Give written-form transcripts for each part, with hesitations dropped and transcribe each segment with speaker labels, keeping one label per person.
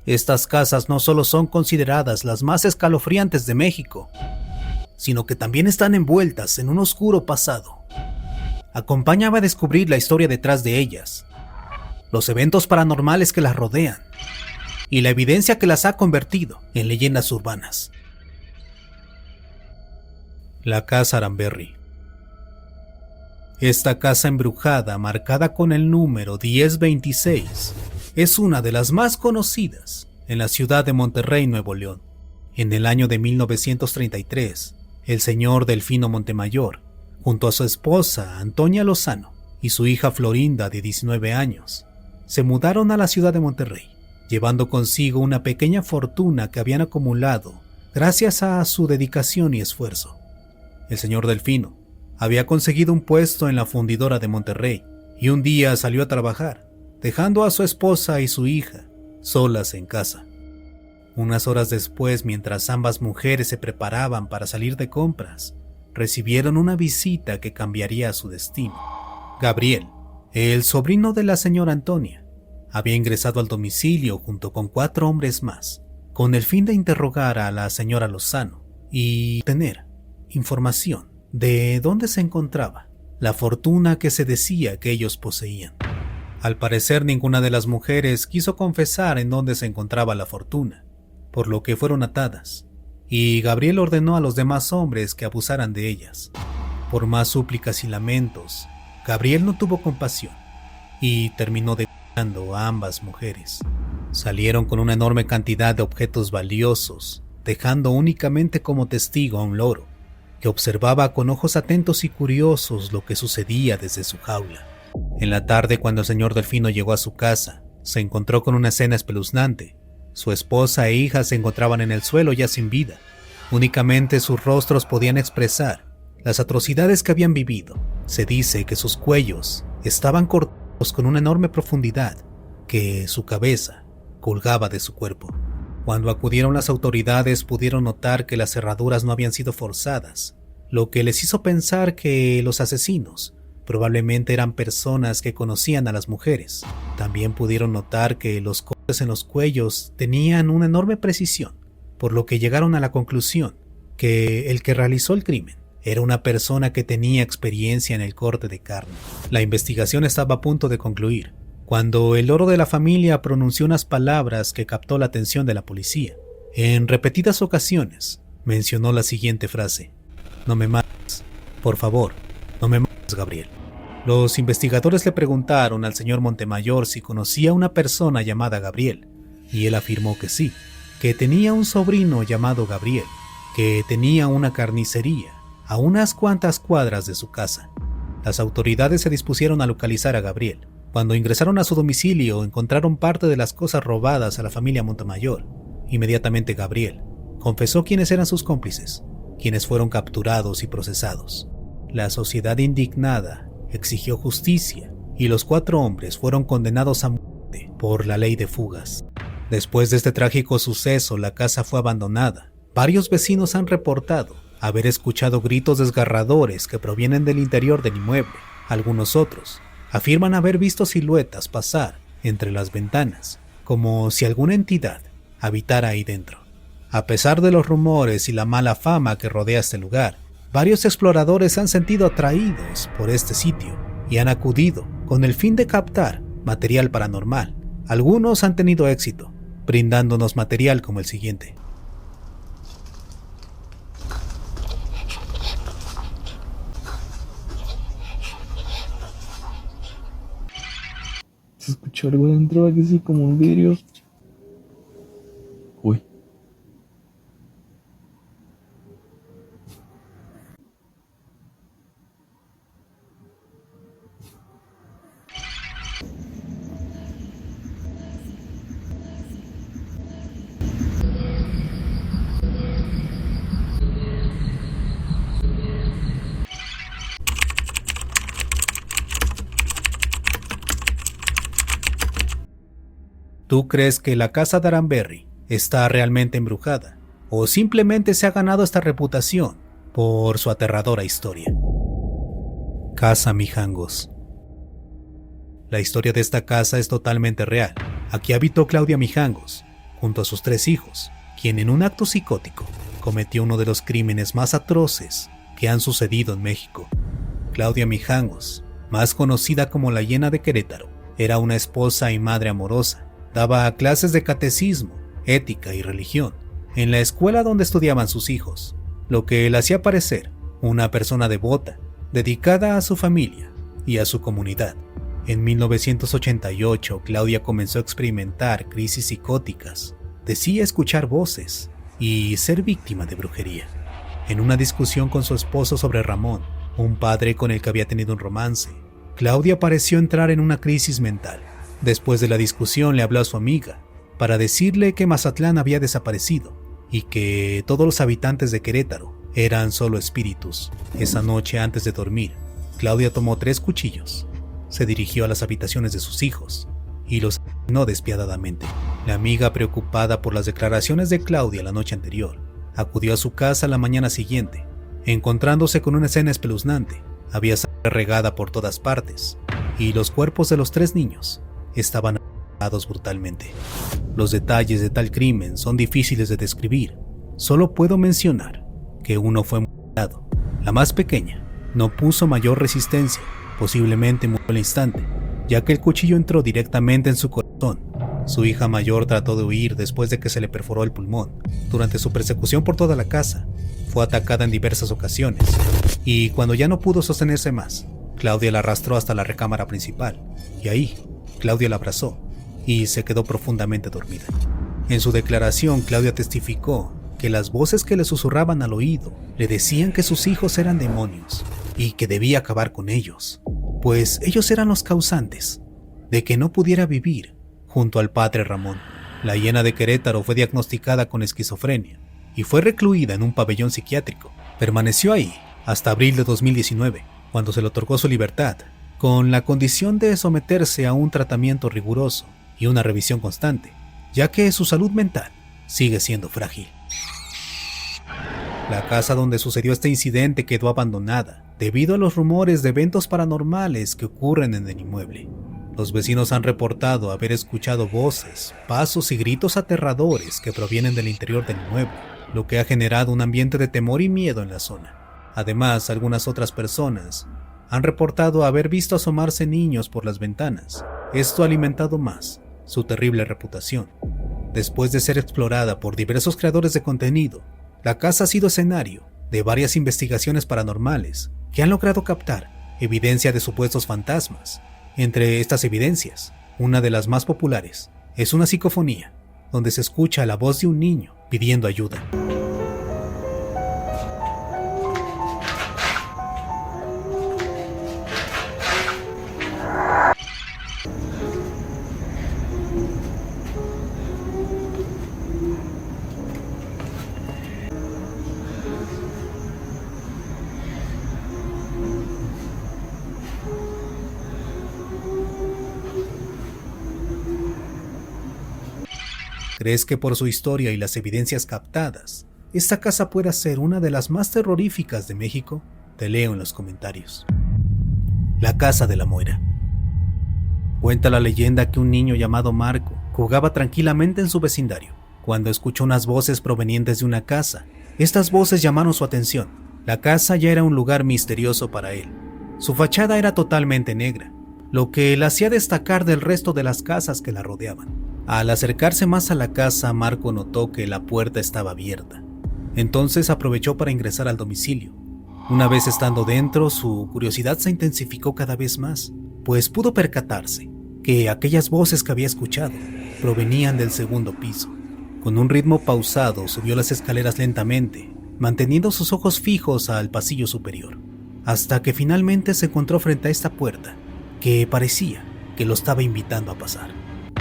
Speaker 1: Estas casas no solo son consideradas las más escalofriantes de México, sino que también están envueltas en un oscuro pasado. Acompáñame a descubrir la historia detrás de ellas, los eventos paranormales que las rodean y la evidencia que las ha convertido en leyendas urbanas. La Casa Aranberry. Esta casa embrujada, marcada con el número 1026, es una de las más conocidas en la ciudad de Monterrey, Nuevo León. En el año de 1933, el señor Delfino Montemayor, junto a su esposa Antonia Lozano y su hija Florinda de 19 años, se mudaron a la ciudad de Monterrey, llevando consigo una pequeña fortuna que habían acumulado gracias a su dedicación y esfuerzo. El señor Delfino había conseguido un puesto en la fundidora de Monterrey y un día salió a trabajar, dejando a su esposa y su hija solas en casa. Unas horas después, mientras ambas mujeres se preparaban para salir de compras, recibieron una visita que cambiaría su destino. Gabriel, el sobrino de la señora Antonia, había ingresado al domicilio junto con 4 hombres más, con el fin de interrogar a la señora Lozano y tener información de dónde se encontraba la fortuna que se decía que ellos poseían. Al parecer, ninguna de las mujeres quiso confesar en dónde se encontraba la fortuna, por lo que fueron atadas, y Gabriel ordenó a los demás hombres que abusaran de ellas. Por más súplicas y lamentos, Gabriel no tuvo compasión y terminó decapitando a ambas mujeres. Salieron con una enorme cantidad de objetos valiosos, dejando únicamente como testigo a un loro, que observaba con ojos atentos y curiosos lo que sucedía desde su jaula. En la tarde, cuando el señor Delfino llegó a su casa, se encontró con una escena espeluznante. Su esposa e hija se encontraban en el suelo ya sin vida. Únicamente sus rostros podían expresar las atrocidades que habían vivido. Se dice que sus cuellos estaban cortados con una enorme profundidad, que su cabeza colgaba de su cuerpo. Cuando acudieron las autoridades, pudieron notar que las cerraduras no habían sido forzadas, lo que les hizo pensar que los asesinos probablemente eran personas que conocían a las mujeres. También pudieron notar que los cortes en los cuellos tenían una enorme precisión, por lo que llegaron a la conclusión que el que realizó el crimen era una persona que tenía experiencia en el corte de carne. La investigación estaba a punto de concluir, cuando el loro de la familia pronunció unas palabras que captó la atención de la policía. En repetidas ocasiones mencionó la siguiente frase: "No me mates, por favor, no me mates, Gabriel". Los investigadores le preguntaron al señor Montemayor si conocía a una persona llamada Gabriel, y él afirmó que sí, que tenía un sobrino llamado Gabriel, que tenía una carnicería a unas cuantas cuadras de su casa. Las autoridades se dispusieron a localizar a Gabriel. Cuando ingresaron a su domicilio, encontraron parte de las cosas robadas a la familia Montemayor. Inmediatamente Gabriel confesó quiénes eran sus cómplices, quienes fueron capturados y procesados. La sociedad indignada exigió justicia y los 4 hombres fueron condenados a muerte por la ley de fugas. Después de este trágico suceso, la casa fue abandonada. Varios vecinos han reportado haber escuchado gritos desgarradores que provienen del interior del inmueble. Algunos otros afirman haber visto siluetas pasar entre las ventanas, como si alguna entidad habitara ahí dentro. A pesar de los rumores y la mala fama que rodea este lugar, varios exploradores se han sentido atraídos por este sitio y han acudido con el fin de captar material paranormal. Algunos han tenido éxito, brindándonos material como el siguiente.
Speaker 2: Se escuchó algo dentro, aquí sí, como un vidrio. Uy.
Speaker 1: ¿Tú crees que la casa de Aranberry está realmente embrujada o simplemente se ha ganado esta reputación por su aterradora historia? Casa Mijangos. La historia de esta casa es totalmente real. Aquí habitó Claudia Mijangos, junto a sus 3 hijos, quien en un acto psicótico cometió uno de los crímenes más atroces que han sucedido en México. Claudia Mijangos, más conocida como la Hiena de Querétaro, era una esposa y madre amorosa. Daba clases de catecismo, ética y religión en la escuela donde estudiaban sus hijos, lo que le hacía parecer una persona devota, dedicada a su familia y a su comunidad. En 1988, Claudia comenzó a experimentar crisis psicóticas, decía escuchar voces y ser víctima de brujería. En una discusión con su esposo sobre Ramón, un padre con el que había tenido un romance, Claudia pareció entrar en una crisis mental. Después de la discusión le habló a su amiga para decirle que Mazatlán había desaparecido y que todos los habitantes de Querétaro eran solo espíritus. Esa noche, antes de dormir, Claudia tomó 3 cuchillos, se dirigió a las habitaciones de sus hijos y los asesinó despiadadamente. La amiga, preocupada por las declaraciones de Claudia la noche anterior, acudió a su casa la mañana siguiente, encontrándose con una escena espeluznante. Había sangre regada por todas partes y los cuerpos de los 3 niños estaban asesinados brutalmente. Los detalles de tal crimen son difíciles de describir. Solo puedo mencionar que uno fue mutilado. La más pequeña no puso mayor resistencia, posiblemente murió al instante, ya que el cuchillo entró directamente en su corazón. Su hija mayor trató de huir después de que se le perforó el pulmón. Durante su persecución por toda la casa, fue atacada en diversas ocasiones, y cuando ya no pudo sostenerse más, Claudia la arrastró hasta la recámara principal, y ahí, Claudia la abrazó y se quedó profundamente dormida. En su declaración, Claudia testificó que las voces que le susurraban al oído le decían que sus hijos eran demonios y que debía acabar con ellos, pues ellos eran los causantes de que no pudiera vivir junto al padre Ramón. La Hiena de Querétaro fue diagnosticada con esquizofrenia y fue recluida en un pabellón psiquiátrico. Permaneció ahí hasta abril de 2019, cuando se le otorgó su libertad, con la condición de someterse a un tratamiento riguroso y una revisión constante, ya que su salud mental sigue siendo frágil. La casa donde sucedió este incidente quedó abandonada debido a los rumores de eventos paranormales que ocurren en el inmueble. Los vecinos han reportado haber escuchado voces, pasos y gritos aterradores que provienen del interior del inmueble, lo que ha generado un ambiente de temor y miedo en la zona. Además, algunas otras personas han reportado haber visto asomarse niños por las ventanas. Esto ha alimentado más su terrible reputación. Después de ser explorada por diversos creadores de contenido, la casa ha sido escenario de varias investigaciones paranormales que han logrado captar evidencia de supuestos fantasmas. Entre estas evidencias, una de las más populares es una psicofonía, donde se escucha la voz de un niño pidiendo ayuda. ¿Crees que por su historia y las evidencias captadas, esta casa pueda ser una de las más terroríficas de México? Te leo en los comentarios. La Casa de la Moira. Cuenta la leyenda que un niño llamado Marco jugaba tranquilamente en su vecindario cuando escuchó unas voces provenientes de una casa. Estas voces llamaron su atención. La casa ya era un lugar misterioso para él. Su fachada era totalmente negra, lo que la hacía destacar del resto de las casas que la rodeaban. Al acercarse más a la casa, Marco notó que la puerta estaba abierta. Entonces aprovechó para ingresar al domicilio. Una vez estando dentro, su curiosidad se intensificó cada vez más, pues pudo percatarse que aquellas voces que había escuchado provenían del segundo piso. Con un ritmo pausado, subió las escaleras lentamente, manteniendo sus ojos fijos al pasillo superior, hasta que finalmente se encontró frente a esta puerta, que parecía que lo estaba invitando a pasar.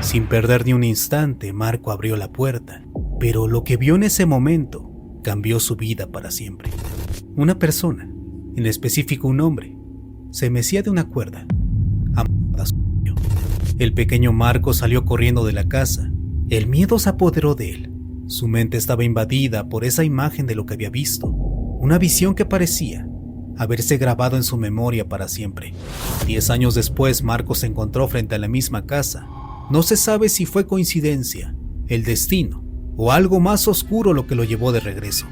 Speaker 1: Sin perder ni un instante, Marco abrió la puerta, pero lo que vio en ese momento cambió su vida para siempre. Una persona, en específico un hombre, se mecía de una cuerda, amarrada a su cuello. El pequeño Marco salió corriendo de la casa. El miedo se apoderó de él. Su mente estaba invadida por esa imagen de lo que había visto, una visión que parecía haberse grabado en su memoria para siempre. 10 años después, Marco se encontró frente a la misma casa. No se sabe si fue coincidencia el destino o algo más oscuro lo que lo llevó de regreso.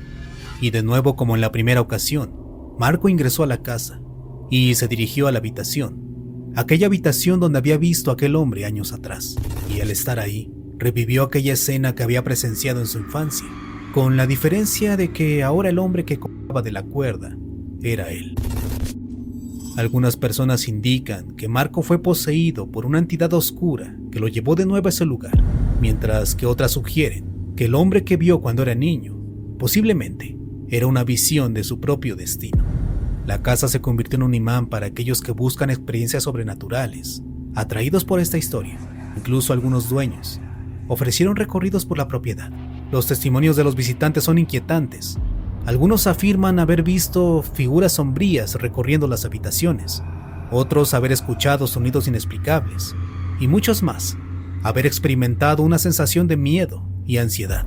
Speaker 1: Y de nuevo, como en la primera ocasión, Marco ingresó a la casa y se dirigió a la habitación, aquella habitación donde había visto a aquel hombre años atrás, y al estar ahí, revivió aquella escena que había presenciado en su infancia, con la diferencia de que ahora el hombre que colgaba de la cuerda era él. Algunas personas indican que Marco fue poseído por una entidad oscura que lo llevó de nuevo a ese lugar, mientras que otras sugieren que el hombre que vio cuando era niño posiblemente era una visión de su propio destino. La casa se convirtió en un imán para aquellos que buscan experiencias sobrenaturales, atraídos por esta historia. Incluso algunos dueños ofrecieron recorridos por la propiedad. Los testimonios de los visitantes son inquietantes. Algunos afirman haber visto figuras sombrías recorriendo las habitaciones, otros haber escuchado sonidos inexplicables, y muchos más haber experimentado una sensación de miedo y ansiedad.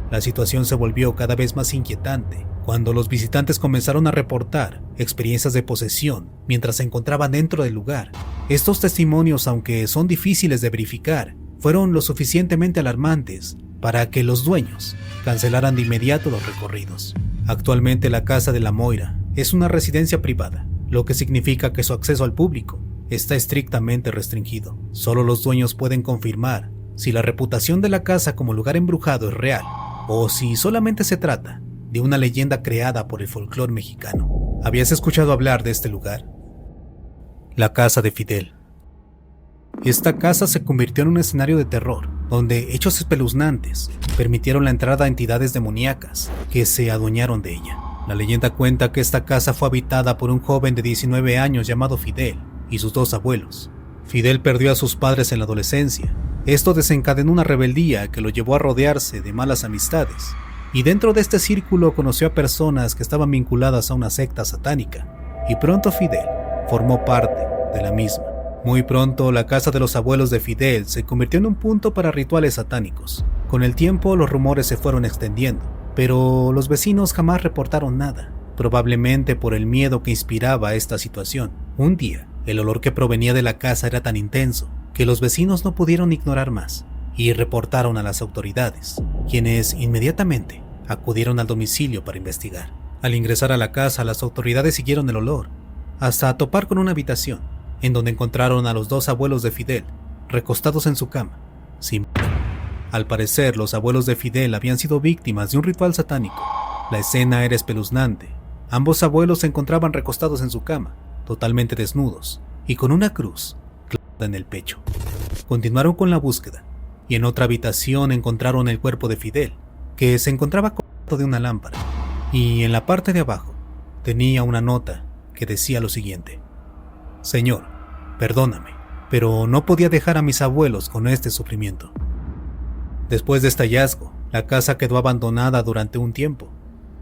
Speaker 1: La situación se volvió cada vez más inquietante cuando los visitantes comenzaron a reportar experiencias de posesión mientras se encontraban dentro del lugar. Estos testimonios, aunque son difíciles de verificar, fueron lo suficientemente alarmantes para que los dueños cancelaran de inmediato los recorridos. Actualmente la Casa de la Moira es una residencia privada, lo que significa que su acceso al público está estrictamente restringido. Solo los dueños pueden confirmar si la reputación de la casa como lugar embrujado es real o si solamente se trata de una leyenda creada por el folclore mexicano. ¿Habías escuchado hablar de este lugar? La casa de Fidel. Esta casa se convirtió en un escenario de terror, donde hechos espeluznantes permitieron la entrada a entidades demoníacas que se adueñaron de ella. La leyenda cuenta que esta casa fue habitada por un joven de 19 años llamado Fidel y sus dos abuelos. Fidel perdió a sus padres en la adolescencia. Esto desencadenó una rebeldía que lo llevó a rodearse de malas amistades, y dentro de este círculo conoció a personas que estaban vinculadas a una secta satánica, y pronto Fidel formó parte de la misma. Muy pronto, la casa de los abuelos de Fidel se convirtió en un punto para rituales satánicos. Con el tiempo, los rumores se fueron extendiendo, pero los vecinos jamás reportaron nada, probablemente por el miedo que inspiraba esta situación. Un día, el olor que provenía de la casa era tan intenso que los vecinos no pudieron ignorar más y reportaron a las autoridades, quienes inmediatamente acudieron al domicilio para investigar. Al ingresar a la casa, las autoridades siguieron el olor hasta topar con una habitación, en donde encontraron a los dos abuelos de Fidel, recostados en su cama, sin morir. Al parecer, los abuelos de Fidel habían sido víctimas de un ritual satánico. La escena era espeluznante. Ambos abuelos se encontraban recostados en su cama, totalmente desnudos, y con una cruz clavada en el pecho. Continuaron con la búsqueda, y en otra habitación encontraron el cuerpo de Fidel, que se encontraba colgado de una lámpara, y en la parte de abajo tenía una nota que decía lo siguiente: Señor, perdóname, pero no podía dejar a mis abuelos con este sufrimiento. Después de este hallazgo, la casa quedó abandonada durante un tiempo,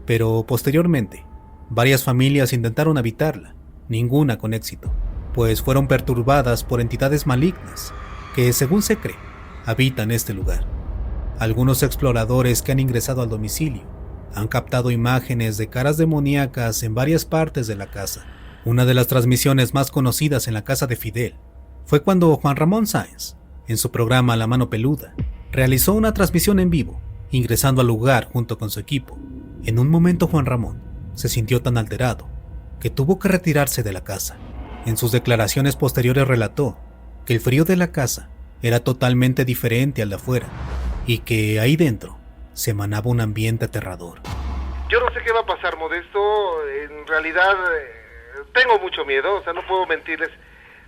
Speaker 1: pero posteriormente, varias familias intentaron habitarla, ninguna con éxito, pues fueron perturbadas por entidades malignas que, según se cree, habitan este lugar. Algunos exploradores que han ingresado al domicilio han captado imágenes de caras demoníacas en varias partes de la casa. Una de las transmisiones más conocidas en la casa de Fidel fue cuando Juan Ramón Sáenz, en su programa La Mano Peluda, realizó una transmisión en vivo, ingresando al lugar junto con su equipo. En un momento Juan Ramón se sintió tan alterado que tuvo que retirarse de la casa. En sus declaraciones posteriores relató que el frío de la casa era totalmente diferente al de afuera y que ahí dentro se emanaba un ambiente aterrador.
Speaker 3: Yo no sé qué va a pasar, Modesto. En realidad tengo mucho miedo, o sea, no puedo mentirles.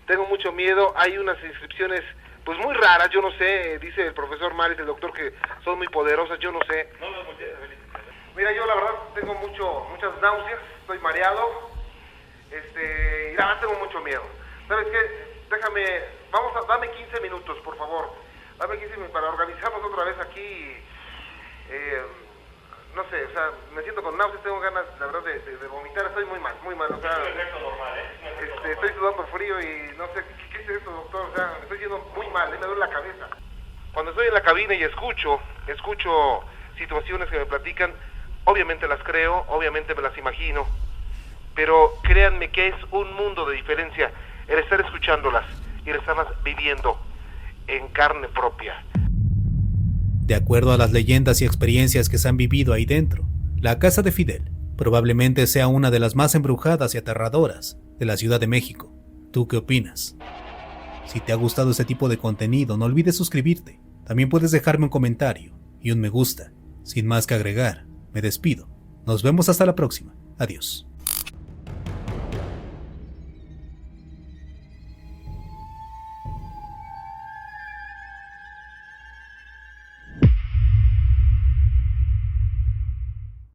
Speaker 3: Tengo mucho miedo. Hay unas inscripciones pues muy raras, yo no sé, dice el profesor Maris, el doctor, que son muy poderosas, yo no sé. Mira, yo la verdad tengo muchas náuseas, estoy mareado, y la verdad tengo mucho miedo. ¿Sabes qué? Dame 15 minutos, por favor. Dame 15 minutos para organizarnos otra vez aquí. No sé, o sea, me siento con náuseas, tengo ganas, la verdad, de vomitar, estoy muy mal, o sea... Es un efecto normal, estoy sudando frío y no sé, ¿qué es eso, doctor? O sea, me estoy yendo muy mal, me duele la cabeza. Cuando estoy en la cabina y escucho situaciones que me platican, obviamente las creo, obviamente me las imagino, pero créanme que es un mundo de diferencia el estar escuchándolas y el estarlas viviendo en carne propia.
Speaker 1: De acuerdo a las leyendas y experiencias que se han vivido ahí dentro, la casa de Fidel probablemente sea una de las más embrujadas y aterradoras de la Ciudad de México. ¿Tú qué opinas? Si te ha gustado este tipo de contenido, no olvides suscribirte. También puedes dejarme un comentario y un me gusta. Sin más que agregar, me despido. Nos vemos hasta la próxima. Adiós.